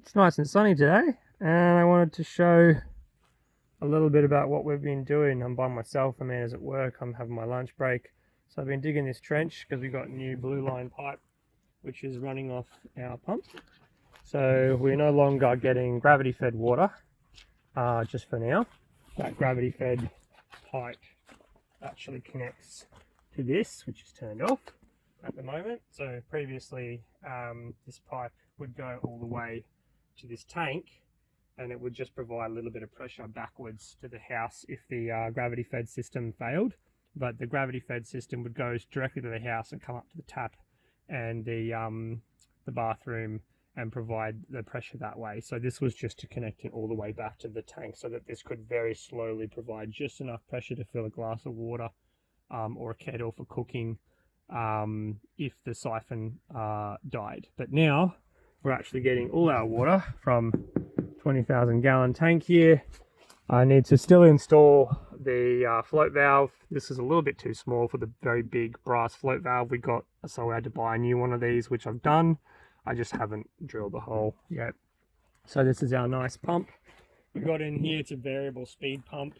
It's nice and sunny today, and I wanted to show a little bit about what we've been doing. I'm by myself, Amanda's at work, I'm having my lunch break. So I've been digging this trench because we've got new blue line pipe which is running off our pump. So we're no longer getting gravity fed water, just for now. That gravity fed pipe actually connects to this, which is turned off at the moment. So previously this pipe would go all the way to this tank, and it would just provide a little bit of pressure backwards to the house if the gravity fed system failed. But the gravity fed system would go directly to the house and come up to the tap and the bathroom and provide the pressure that way. So this was just to connect it all the way back to the tank so that this could very slowly provide just enough pressure to fill a glass of water or a kettle for cooking if the siphon died. But now we're actually getting all our water from 20,000 gallon tank here. I need to still install the float valve. This is a little bit too small for the very big brass float valve we got, so I had to buy a new one of these, which I've done. I just haven't drilled the hole yet. So this is our nice pump we got in here. It's a variable speed pump.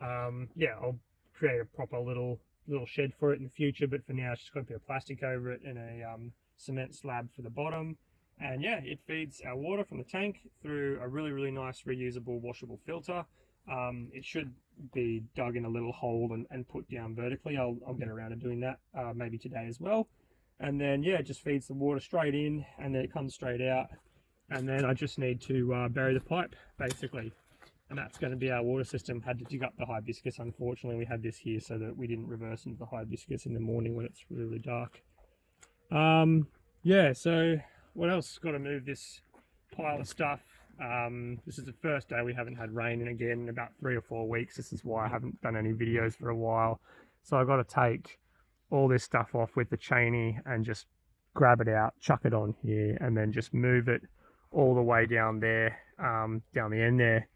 Yeah, I'll create a proper little shed for it in the future, but for now it's just got a bit of plastic over it and a cement slab for the bottom. And yeah, it feeds our water from the tank through a really nice reusable washable filter. It should be dug in a little hole and put down vertically. I'll get around to doing that maybe today as well. And then yeah, it just feeds the water straight in and then it comes straight out. And then I just need to bury the pipe basically. And that's going to be our water system. Had to dig up the hibiscus. Unfortunately, we had this here so that we didn't reverse into the hibiscus in the morning when it's really dark. Yeah, so what else? Got to move this pile of stuff. This is the first day we haven't had rain in again in about 3 or 4 weeks. This is why I haven't done any videos for a while. So I've got to take all this stuff off with the chainy and just grab it out, chuck it on here, and then just move it all the way down there, down the end there.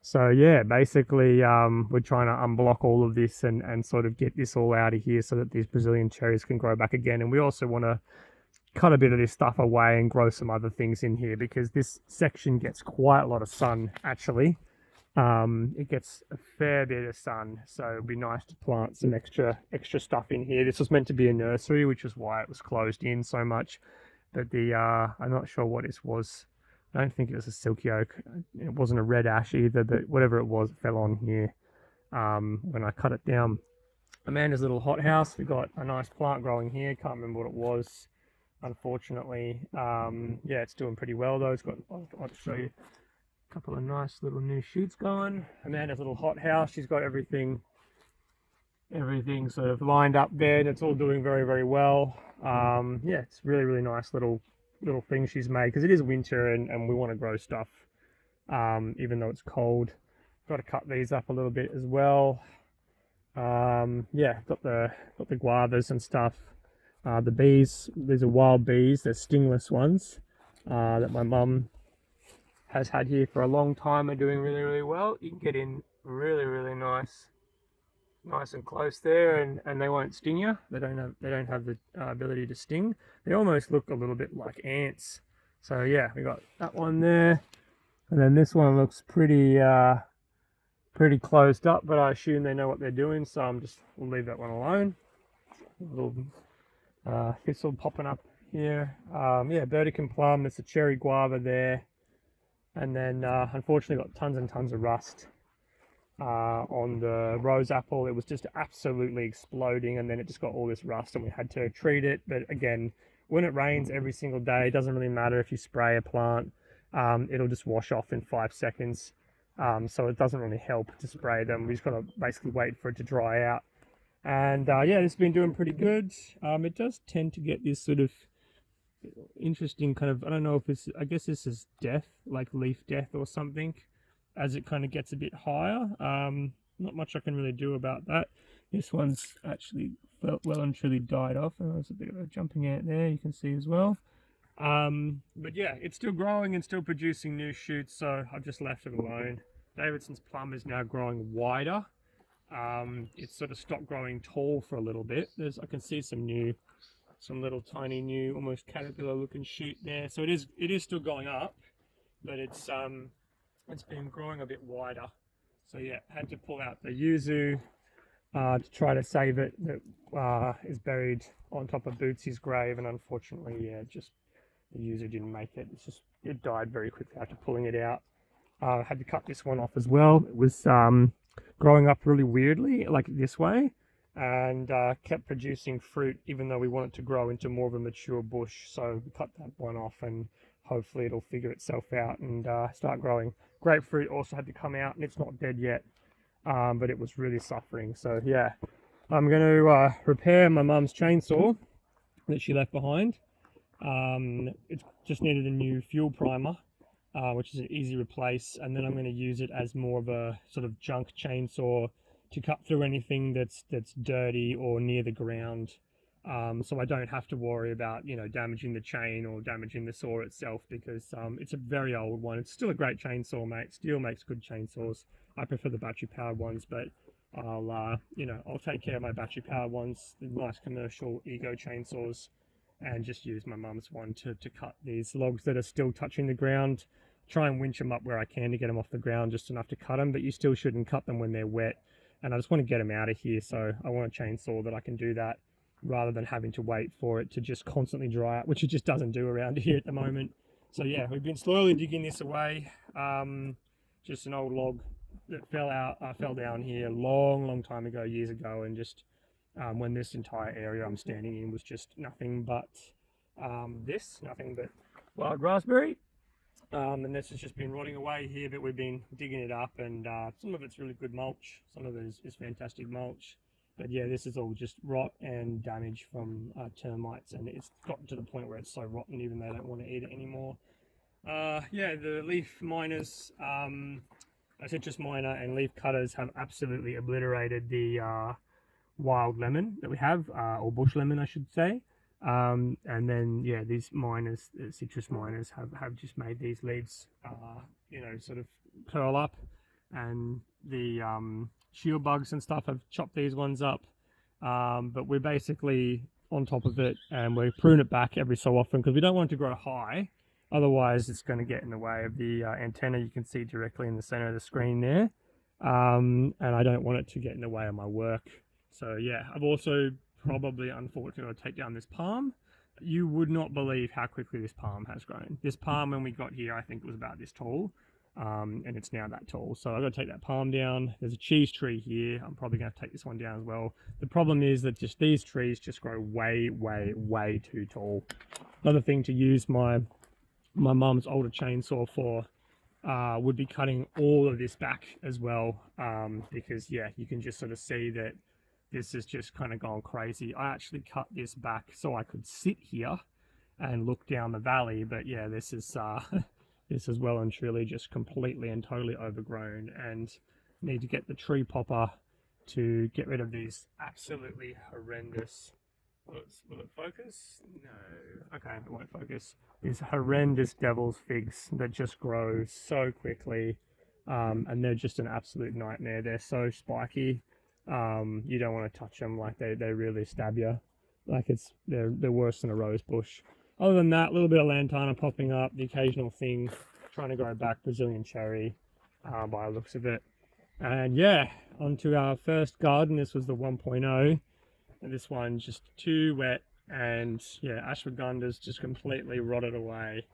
So yeah, basically we're trying to unblock all of this and sort of get this all out of here so that these Brazilian cherries can grow back again. And we also want to cut a bit of this stuff away and grow some other things in here because this section gets quite a lot of sun actually. It gets a fair bit of sun, so it'd be nice to plant some extra stuff in here. This was meant to be a nursery, which is why it was closed in so much. But the I'm not sure what this was. I don't think it was a silky oak. It wasn't a red ash either, but whatever it was, it fell on here when I cut it down. Amanda's little hothouse, we got a nice plant growing here. Can't remember what it was, unfortunately. Yeah, it's doing pretty well though. It's got, I'll show you a couple of nice little new shoots going. Amanda's little hothouse, she's got everything sort of lined up there, and it's all doing very well. Yeah, it's really nice little thing she's made because it is winter and we want to grow stuff even though it's cold. Got to cut these up a little bit as well. Yeah, got the guavas and stuff. The bees, these are wild bees, they're stingless ones that my mum has had here for a long time, are doing really well. You can get in really nice and close there, and they won't sting you. They don't have the ability to sting. They almost look a little bit like ants. So yeah, we got that one there, and then this one looks pretty closed up, but I assume they know what they're doing, so we'll leave that one alone. A little thistle popping up here. Yeah, Burdekin plum. There's a cherry guava there, and then unfortunately got tons and tons of rust on the rose apple. It was just absolutely exploding, and then it just got all this rust and we had to treat it. But again, when it rains every single day, it doesn't really matter if you spray a plant. It'll just wash off in 5 seconds. So it doesn't really help to spray them. We just got to basically wait for it to dry out. And yeah, it's been doing pretty good. It does tend to get this sort of interesting kind of, I don't know if it's, I guess this is death, like leaf death or something, as it kind of gets a bit higher. Not much I can really do about that. This one's actually well and truly died off. And there's a bit of a jumping ant there, you can see as well. But yeah, it's still growing and still producing new shoots, so I've just left it alone. Davidson's plum is now growing wider. It's sort of stopped growing tall for a little bit. I can see some new some little tiny new, almost caterpillar looking shoot there. So it is still going up, but it's been growing a bit wider. So yeah, had to pull out the yuzu to try to save it. That is buried on top of Bootsy's grave, and unfortunately, yeah, just the yuzu didn't make it. It died very quickly after pulling it out. Had to cut this one off as well. It was growing up really weirdly, like this way, and kept producing fruit, even though we want it to grow into more of a mature bush. So we cut that one off, and hopefully it'll figure itself out and start growing. Grapefruit also had to come out, and it's not dead yet, but it was really suffering. So yeah, I'm going to repair my mum's chainsaw that she left behind. It just needed a new fuel primer, which is an easy replace, and then I'm going to use it as more of a sort of junk chainsaw to cut through anything that's dirty or near the ground, so I don't have to worry about, you know, damaging the chain or damaging the saw itself, because it's a very old one. It's still a great chainsaw, mate. Still makes good chainsaws. I prefer the battery powered ones, but I'll take care of my battery powered ones, the nice commercial Ego chainsaws, and just use my mum's one to cut these logs that are still touching the ground. Try and winch them up where I can to get them off the ground, just enough to cut them, but you still shouldn't cut them when they're wet. And I just want to get them out of here, so I want a chainsaw that I can do that rather than having to wait for it to just constantly dry out, which it just doesn't do around here at the moment. So yeah, we've been slowly digging this away. Just an old log that fell down here a long time ago, years ago, and just when this entire area I'm standing in was just nothing but wild raspberry. And this has just been rotting away here, but we've been digging it up, and some of it's really good mulch, some of it is fantastic mulch. But yeah, this is all just rot and damage from termites, and it's gotten to the point where it's so rotten even they don't want to eat it anymore. Yeah, the leaf miners, citrus miner and leaf cutters have absolutely obliterated the wild lemon that we have, or bush lemon I should say. And then yeah, these miners, citrus miners, have just made these leaves sort of curl up, and the shield bugs and stuff have chopped these ones up, but we're basically on top of it, and we prune it back every so often because we don't want it to grow high, otherwise it's going to get in the way of the antenna you can see directly in the center of the screen there, and I don't want it to get in the way of my work. So yeah, I've also probably, unfortunately, take down this palm. You would not believe how quickly this palm has grown. This palm, when we got here, I think it was about this tall, and it's now that tall. So I've got to take that palm down. There's a cheese tree here. I'm probably going to take this one down as well. The problem is that just these trees just grow way too tall. Another thing to use my mum's older chainsaw for would be cutting all of this back as well, because yeah, you can just sort of see that this has just kind of gone crazy. I actually cut this back so I could sit here and look down the valley, but yeah, this is this is well and truly just completely and totally overgrown, and need to get the tree popper to get rid of these absolutely horrendous, will it focus? No. Okay, it won't focus. These horrendous devil's figs that just grow so quickly, and they're just an absolute nightmare. They're so spiky. You don't want to touch them, like they really stab you. Like they're worse than a rose bush. Other than that, a little bit of lantana popping up, the occasional thing trying to grow back Brazilian cherry, by the looks of it. And yeah, onto our first garden. This was the 1.0, and this one's just too wet, and yeah, ashwaganda's just completely rotted away.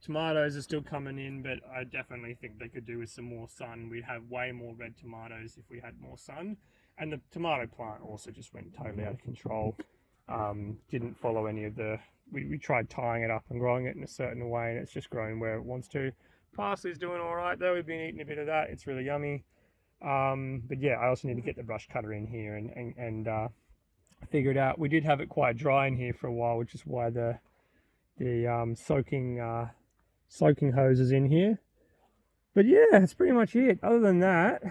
Tomatoes are still coming in, but I definitely think they could do with some more sun. We'd have way more red tomatoes if we had more sun. And the tomato plant also just went totally out of control. Didn't follow any of the... We tried tying it up and growing it in a certain way, and it's just growing where it wants to. Parsley's doing all right, though. We've been eating a bit of that. It's really yummy. But yeah, I also need to get the brush cutter in here and figure it out. We did have it quite dry in here for a while, which is why the soaking hose is in here. But yeah, that's pretty much it. Other than that,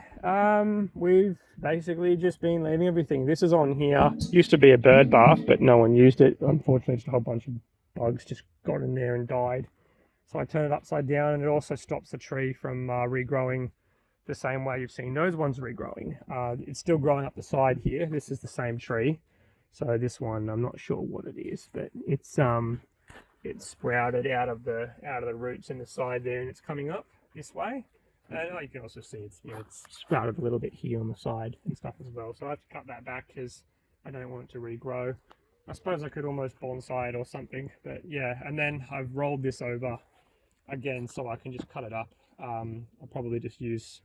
we've basically just been leaving everything. This is on here. Used to be a bird bath, but no one used it. Unfortunately, just a whole bunch of bugs just got in there and died. So I turn it upside down, and it also stops the tree from regrowing the same way you've seen those ones regrowing. It's still growing up the side here. This is the same tree. So this one, I'm not sure what it is, but it's sprouted out of the roots in the side there, and it's coming up this way. And you can also see it's sprouted a little bit here on the side and stuff as well. So I have to cut that back because I don't want it to regrow. I suppose I could almost bonsai it or something, but yeah. And then I've rolled this over again so I can just cut it up. I'll probably just use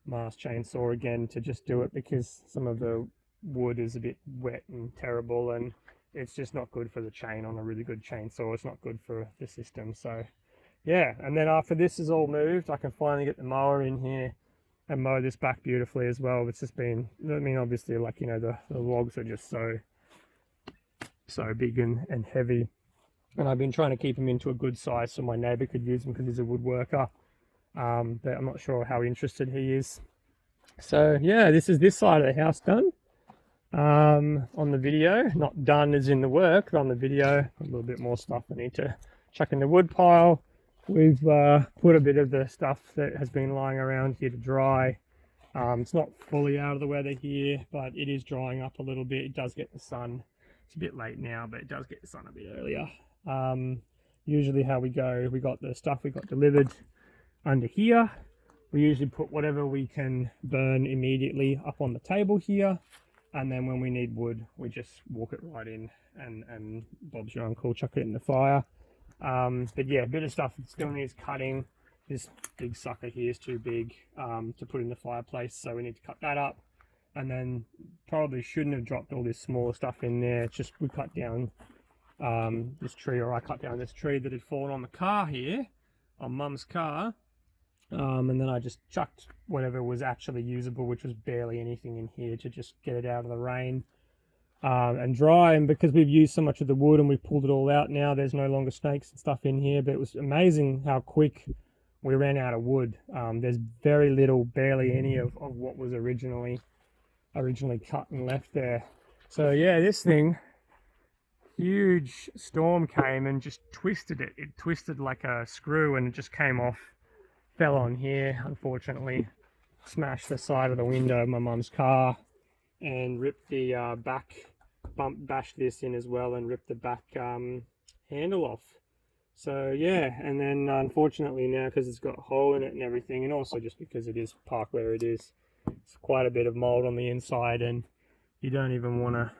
Mars chainsaw again to just do it, because some of the wood is a bit wet and terrible, and it's just not good for the chain on a really good chainsaw. It's not good for the system. So yeah, and then after this is all moved, I can finally get the mower in here and mow this back beautifully as well. It's just been, I mean, obviously, like, you know, the logs are just so big and heavy, and I've been trying to keep them into a good size so my neighbour could use them, because he's a woodworker, but I'm not sure how interested he is. So yeah, this is this side of the house done. On the video, not done as in the work, but on the video, a little bit more stuff I need to chuck in the wood pile. We've put a bit of the stuff that has been lying around here to dry. It's not fully out of the weather here, but it is drying up a little bit. It does get the sun. It's a bit late now, but it does get the sun a bit earlier. Usually how we go, we got the stuff we got delivered under here. We usually put whatever we can burn immediately up on the table here. And then when we need wood, we just walk it right in, and Bob's your uncle, chuck it in the fire. But yeah, a bit of stuff that still needs cutting. This big sucker here is too big to put in the fireplace, so we need to cut that up. And then probably shouldn't have dropped all this smaller stuff in there. It's just we cut down this tree, or I cut down this tree that had fallen on the car here, on Mum's car. And then I just chucked whatever was actually usable, which was barely anything in here, to just get it out of the rain and dry. And because we've used so much of the wood and we've pulled it all out now, there's no longer snakes and stuff in here. But it was amazing how quick we ran out of wood. There's very little, barely any of what was originally cut and left there. So yeah, this thing, huge storm came and just twisted it. It twisted like a screw, and it just came off. Fell on here, unfortunately, smashed the side of the window of my mum's car, and ripped the back bump, bashed this in as well, and ripped the back handle off. So yeah, and then unfortunately now, because it's got a hole in it and everything, and also just because it is parked where it is, it's quite a bit of mold on the inside, and you don't even want to,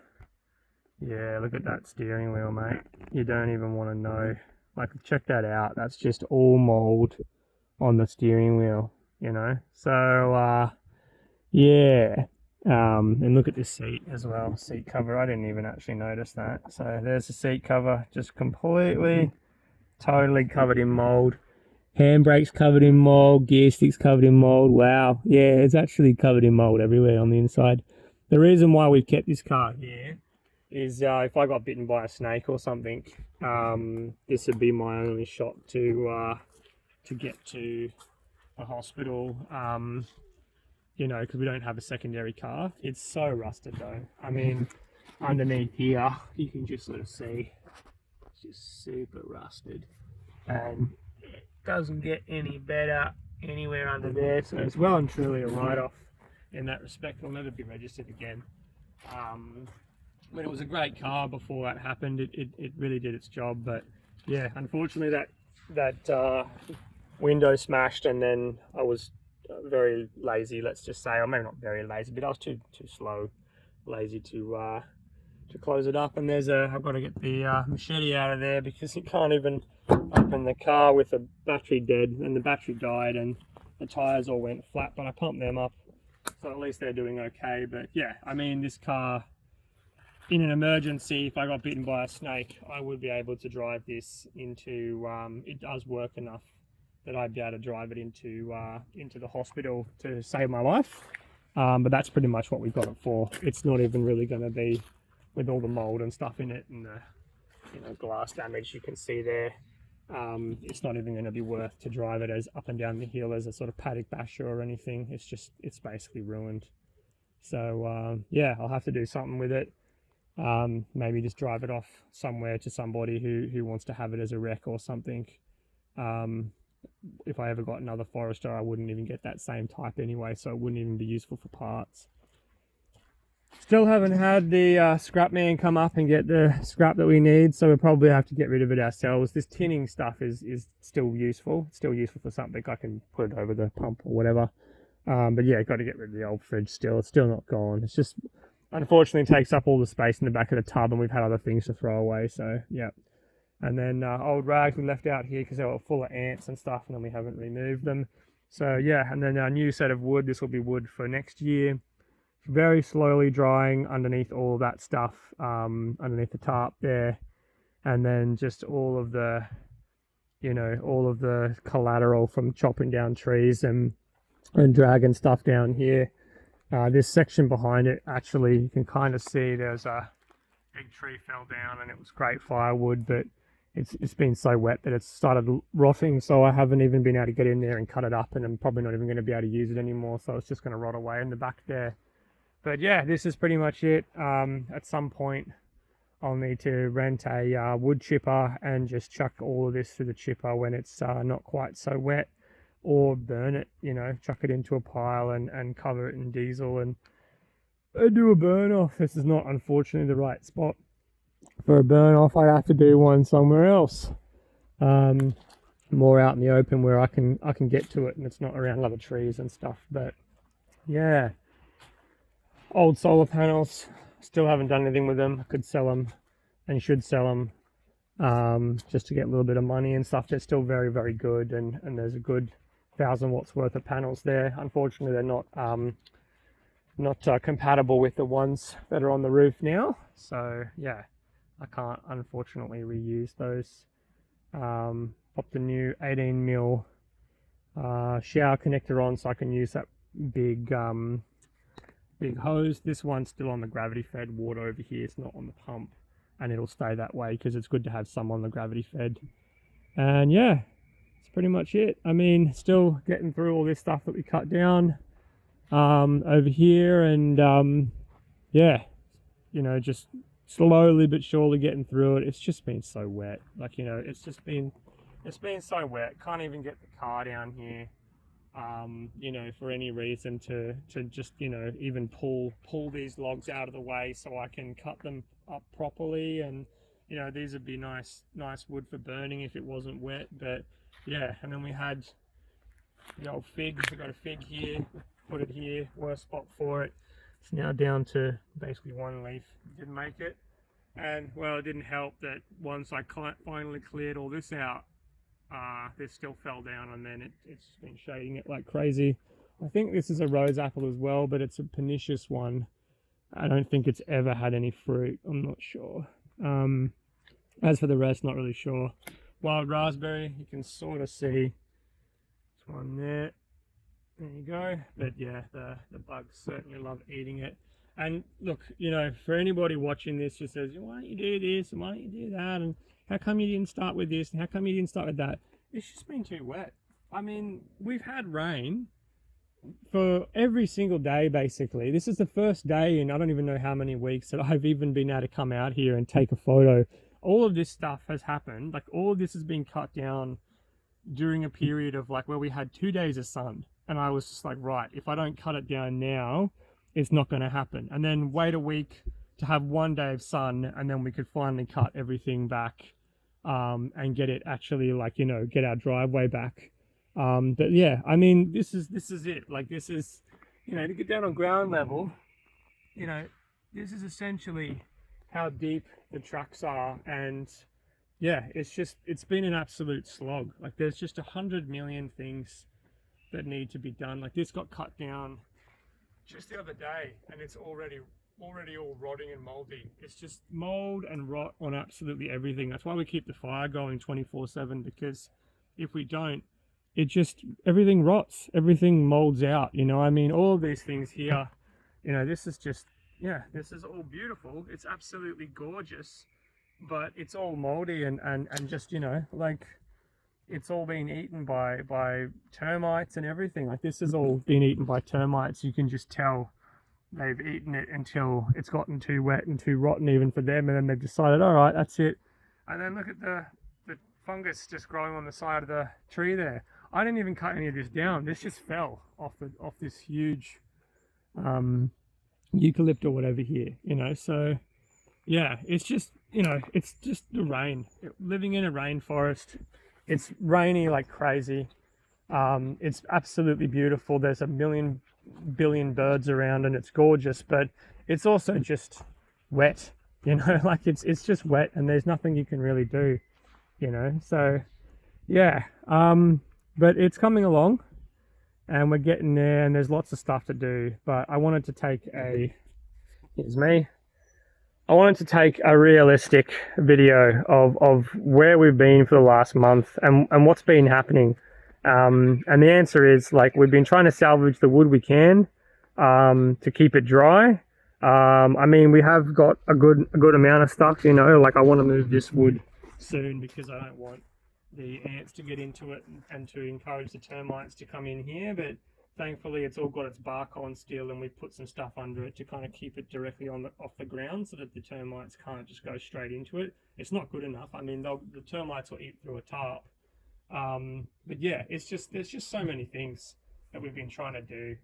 yeah, look at that steering wheel, mate. You don't even want to know. Like, check that out. That's just all mold on the steering wheel, you know. So yeah, and look at this seat as well, seat cover. I didn't even actually notice that. So there's the seat cover, just completely, totally covered in mold. Handbrake's covered in mold, gear stick's covered in mold. Wow, yeah, it's actually covered in mold everywhere on the inside. The reason why we've kept this car here is if I got bitten by a snake or something, this would be my only shot to get to the hospital, you know, because we don't have a secondary car. It's so rusted though. I mean, underneath here, you can just sort of see it's just super rusted, and it doesn't get any better anywhere under there. So it's well and truly a write-off in that respect. It'll never be registered again. But it was a great car before that happened. It really did its job. But yeah, unfortunately that window smashed, and then I was very lazy, let's just say, or maybe not very lazy, but I was too slow, lazy to close it up. And I've got to get the machete out of there, because it can't even open the car with the battery dead, and the battery died, and the tires all went flat, but I pumped them up, so at least they're doing okay. But yeah, I mean, this car, in an emergency, if I got bitten by a snake, I would be able to drive this into, it does work enough that I'd be able to drive it into the hospital to save my life. But that's pretty much what we've got it for. It's not even really going to be, with all the mold and stuff in it, and the, you know, glass damage you can see there. It's not even going to be worth to drive it as up and down the hill as a sort of paddock basher or anything. It's basically ruined. So yeah, I'll have to do something with it. Maybe just drive it off somewhere to somebody who wants to have it as a wreck or something. If I ever got another Forester, I wouldn't even get that same type anyway, so it wouldn't even be useful for parts. Still haven't had the scrap man come up and get the scrap that we need, so we'll probably have to get rid of it ourselves. This tinning stuff is still useful. It's still useful for something. I can put it over the pump or whatever. But yeah, got to get rid of the old fridge still. It's still not gone. It's just, unfortunately, takes up all the space in the back of the tub, and we've had other things to throw away, so yeah. And then old rags we left out here because they were full of ants and stuff, and then we haven't removed them. So yeah, and then our new set of wood. This will be wood for next year. Very slowly drying underneath all of that stuff, underneath the tarp there, and then just all of the, all of the collateral from chopping down trees and dragging stuff down here. This section behind it, actually, you can kind of see there's a big tree fell down, and it was great firewood, but it's been so wet that it's started rotting, so I haven't even been able to get in there and cut it up, and I'm probably not even going to be able to use it anymore, so it's just going to rot away in the back there. But yeah, this is pretty much it. At some point, I'll need to rent a wood chipper and just chuck all of this through the chipper when it's not quite so wet, or burn it, chuck it into a pile and cover it in diesel and do a burn off. This is not, unfortunately, the right spot for a burn off. I have to do one somewhere else, more out in the open where I can get to it and it's not around other trees and stuff. But yeah, old solar panels, still haven't done anything with them. I could sell them and should sell them, just to get a little bit of money and stuff. They're still very, very good, and there's a good 1,000 watts worth of panels there. Unfortunately, they're not compatible with the ones that are on the roof now, so yeah, I can't unfortunately reuse those. Pop the new 18mm shower connector on so I can use that big hose. This one's still on the gravity fed water over here, it's not on the pump, and it'll stay that way because it's good to have some on the gravity fed. And yeah, that's pretty much it. I mean, still getting through all this stuff that we cut down over here, and yeah, just slowly but surely getting through it. It's just been so wet, it's been so wet. Can't even get the car down here, for any reason to just even pull these logs out of the way so I can cut them up properly. And these would be nice wood for burning if it wasn't wet. But yeah, and then we had the old fig. We got a fig here, put it here, worst spot for it. It's now down to basically one leaf. Didn't make it, and well, it didn't help that once I finally cleared all this out, this still fell down, and then it's been shading it like crazy. I think this is a rose apple as well, but it's a pernicious one. I don't think it's ever had any fruit. I'm not sure. As for the rest, not really sure. Wild raspberry, you can sort of see. This one there. There you go. But yeah, the bugs certainly love eating it. And look, for anybody watching this who says, why don't you do this and why don't you do that, and how come you didn't start with this and how come you didn't start with that? It's just been too wet. I mean, we've had rain for every single day basically. This is the first day in I don't even know how many weeks that I've even been able to come out here and take a photo. All of this stuff has happened. Like, all of this has been cut down during a period of where we had 2 days of sun. And I was just like, right, if I don't cut it down now, it's not going to happen. And then wait a week to have 1 day of sun, and then we could finally cut everything back, and get it actually get our driveway back. But yeah, I mean, this is it. This is, to get down on ground level, this is essentially how deep the tracks are. And yeah, it's been an absolute slog. There's just 100 million things that need to be done. This got cut down just the other day, and it's already all rotting and moldy. It's just mold and rot on absolutely everything. That's why we keep the fire going 24/7, because if we don't, everything rots, everything molds out. I mean, all of these things here, this is just, this is all beautiful. It's absolutely gorgeous, but it's all moldy and just, it's all been eaten by termites and everything. This has all been eaten by termites. You can just tell they've eaten it until it's gotten too wet and too rotten even for them, and then they've decided, all right, that's it. And then look at the fungus just growing on the side of the tree there. I didn't even cut any of this down. This just fell off this huge eucalypt or whatever here, you know. So yeah, it's just, you know, it's just the rain. Living in a rainforest, it's rainy like crazy. It's absolutely beautiful. There's a million billion birds around and it's gorgeous, but it's also just wet, you know. Like it's just wet and there's nothing you can really do, you know. So yeah, but it's coming along and we're getting there and there's lots of stuff to do. But I wanted to take a, here's me, I wanted to take a realistic video of where we've been for the last month and what's been happening. And the answer is, like, we've been trying to salvage the wood we can to keep it dry. I mean, we have got a good amount of stuff, you know. Like, I want to move this wood soon because I don't want the ants to get into it and to encourage the termites to come in here. But thankfully, it's all got its bark on still, and we've put some stuff under it to kind of keep it directly off the ground so that the termites can't just go straight into it. It's not good enough. I mean, the termites will eat through a tarp. But yeah, it's just, there's just so many things that we've been trying to do,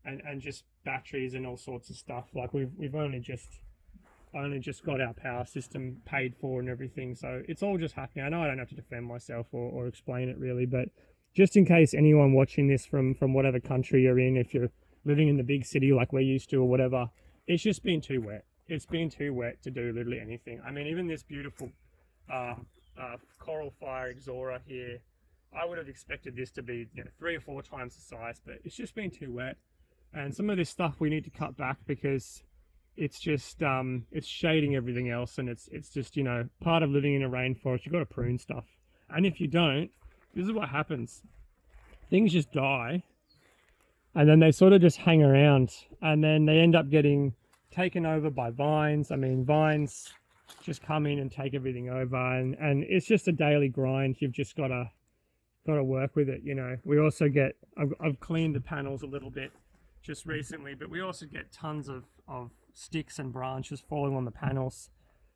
and just batteries and all sorts of stuff. Like we've only just got our power system paid for and everything, so it's all just happening. I know I don't have to defend myself or explain it really, but just in case anyone watching this from whatever country you're in, if you're living in the big city like we're used to or whatever, it's just been too wet. It's been too wet to do literally anything. I mean, even this beautiful coral fire ixora here, I would have expected this to be, you know, 3 or 4 times the size, but it's just been too wet. And some of this stuff we need to cut back because it's just it's shading everything else, and it's just, you know, part of living in a rainforest. You've got to prune stuff, and if you don't, this is what happens. Things just die, and then they sort of just hang around, and then they end up getting taken over by vines. I mean, vines just come in and take everything over, and it's just a daily grind. You've just got to work with it, you know. We also get, I've cleaned the panels a little bit just recently, but we also get tons of sticks and branches falling on the panels,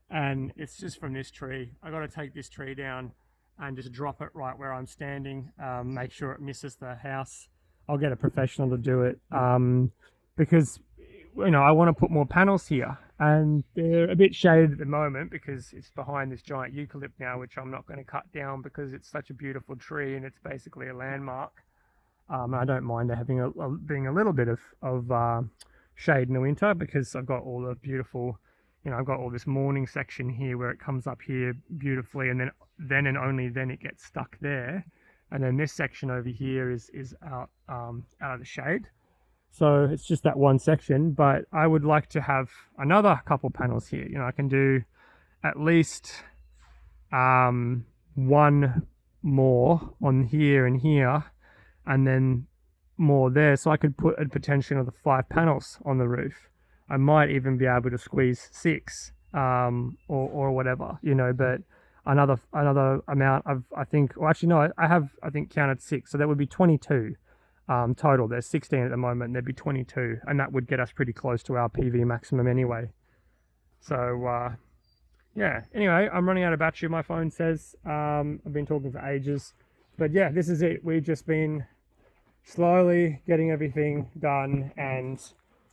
and it's just from this tree. I got to take this tree down and just drop it right where I'm standing, make sure it misses the house. I'll get a professional to do it, because, you know, I want to put more panels here, and they're a bit shaded at the moment because it's behind this giant eucalypt now, which I'm not going to cut down because it's such a beautiful tree and it's basically a landmark. I don't mind having being a little bit of shade in the winter because I've got all the beautiful, you know, I've got all this morning section here where it comes up here beautifully, and then and only then it gets stuck there, and then this section over here is out of the shade. So it's just that one section, but I would like to have another couple panels here. You know, I can do at least one more on here and here, and then more there. So I could put a potential of the 5 panels on the roof. I might even be able to squeeze 6 or whatever, you know, but another amount of, I think, well, actually no, I think counted 6, so that would be 22 total. There's 16 at the moment, and there'd be 22, and that would get us pretty close to our PV maximum anyway. So yeah, anyway, I'm running out of battery, my phone says. I've been talking for ages, but yeah, this is it. We've just been slowly getting everything done and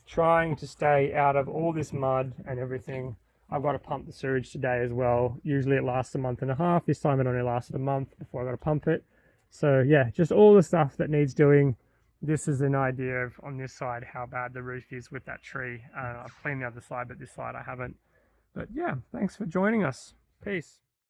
trying to stay out of all this mud and everything. I've got to pump the sewage today as well. Usually it lasts a month and a half. This time it only lasted a month before I got to pump it. So yeah, just all the stuff that needs doing. This is an idea of, on this side, how bad the roof is with that tree. I've cleaned the other side, but this side I haven't. But yeah, thanks for joining us. Peace.